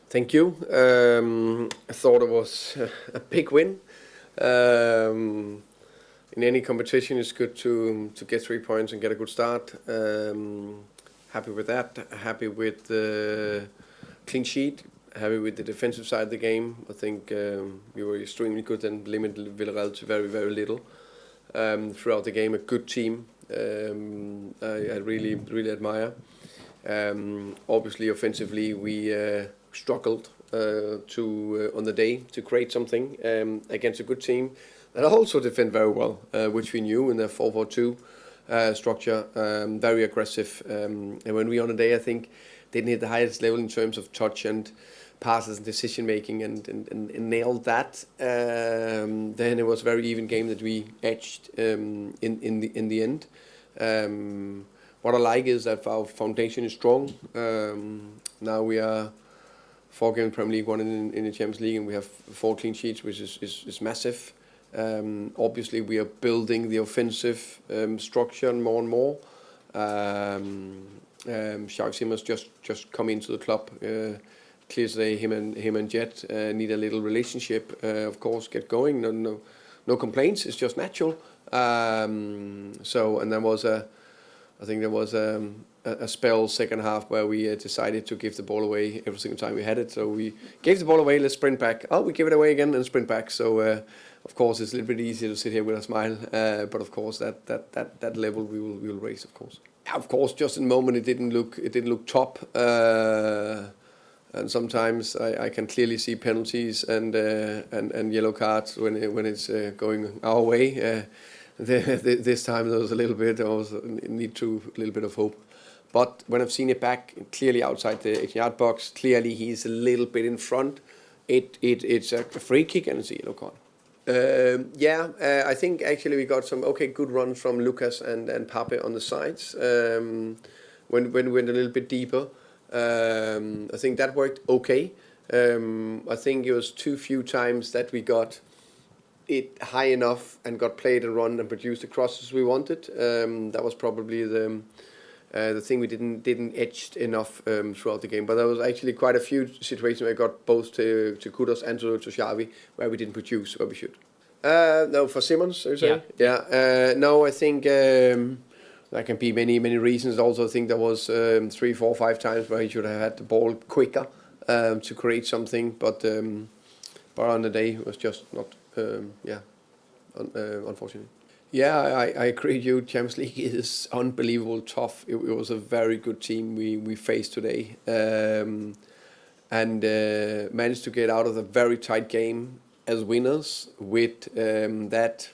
Thank you. I thought it was a big win. In any competition, it's good to get 3 points and get a good start. Happy with that. Happy with the clean sheet. Happy with the defensive side of the game. I think we were extremely good and limited Villarreal to very, very little throughout the game. A good team. I really, really admire. Obviously, offensively, we struggled on the day to create something against a good team that also defend very well, which we knew in the 4-4-2 structure. Very aggressive. And when we on a day, I think, didn't hit the highest level in terms of touch and passes and decision making and nailed that. Then it was a very even game that we edged in the end. What I like is that our foundation is strong. Now we are 4 games in Premier League, 1 in the Champions League, and we have 4 clean sheets, which is massive. Obviously, we are building the offensive structure more and more. Shark Simmers just come into the club. Clear today, him and Jet need a little relationship. Of course, get going. No complaints. It's just natural. And there was I think there was a spell second half where we decided to give the ball away every single time we had it. So we gave the ball away. Let's sprint back. Oh, we give it away again and sprint back. So of course it's a little bit easier to sit here with a smile. But of course that level we will raise. Of course. Of course, just in the moment it didn't look top. And sometimes I can clearly see penalties and yellow cards when it's going our way. This time there was a little bit. I also need a little bit of hope. But when I've seen it back, clearly outside the 18-yard box, clearly he's a little bit in front. It's a free kick and it's a yellow card. I think actually we got some good runs from Lucas and Pape on the sides. When we went a little bit deeper, I think that worked okay. I think it was too few times that we got it high enough and got played and run and produced the crosses we wanted. That was probably the thing we didn't edge enough throughout the game. But there was actually quite a few situations where I got both to Kudos and to Xavi where we didn't produce where we should. No, for Simmons, you say? Yeah. No, I think there can be many reasons. Also, I think there was 3, 4, 5 times where he should have had the ball quicker to create something. But on the day, it was just not. Unfortunately. Yeah, I agree with you. Champions League is unbelievable tough. It was a very good team we faced today. And managed to get out of a very tight game as winners with that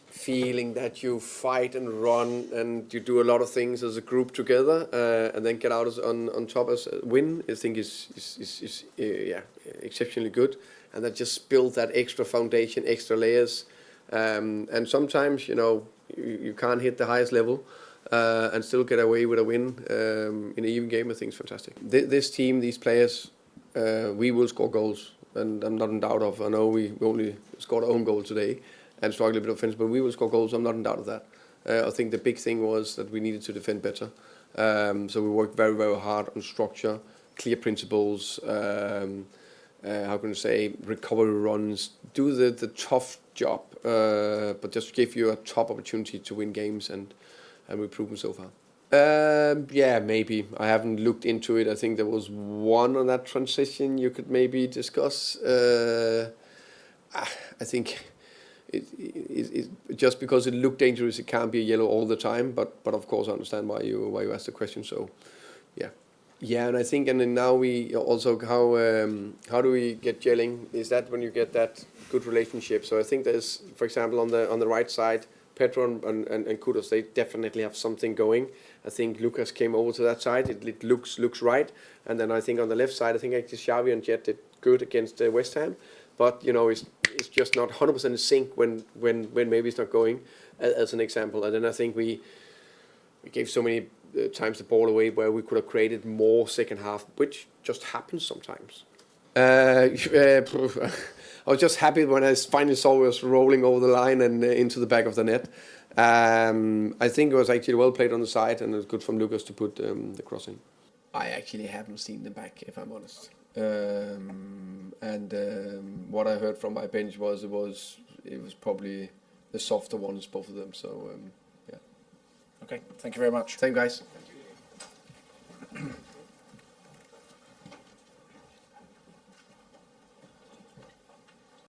feeling that you fight and run and you do a lot of things as a group together and then get out on top as a win. I think is exceptionally good. And that just build that extra foundation, extra layers. And sometimes, you can't hit the highest level and still get away with a win in an even game. I think it's fantastic. This team, these players, we will score goals. And I'm not in doubt of. I know we only scored our own goal today and struggled a bit of offense, but we will score goals. I'm not in doubt of that. I think the big thing was that we needed to defend better. So we worked very, very hard on structure, clear principles, recovery runs, do the tough job, but just give you a top opportunity to win games, and we've proven so far. Maybe. I haven't looked into it. I think there was one on that transition you could maybe discuss. I think it just because it looked dangerous, it can't be a yellow all the time, but of course I understand why you asked the question, so yeah. Yeah, and I think, and then now we also, how do we get gelling? Is that when you get that good relationship? So I think there's, for example, on the right side, Petro and Kudos, they definitely have something going. I think Lucas came over to that side. It looks right. And then I think on the left side, I think actually Xavi and Jet did good against West Ham. But, it's just not 100% in sync when maybe it's not going, as an example. And then I think we gave so many times the ball away where we could have created more second half, which just happens sometimes. I was just happy when I finally saw us rolling over the line and into the back of the net. I think it was actually well played on the side, and it was good from Lucas to put the cross in. I actually haven't seen the back, if I'm honest. and what I heard from my bench was it was probably the softer ones, both of them. So yeah. Okay, thank you very much. Thank you, guys.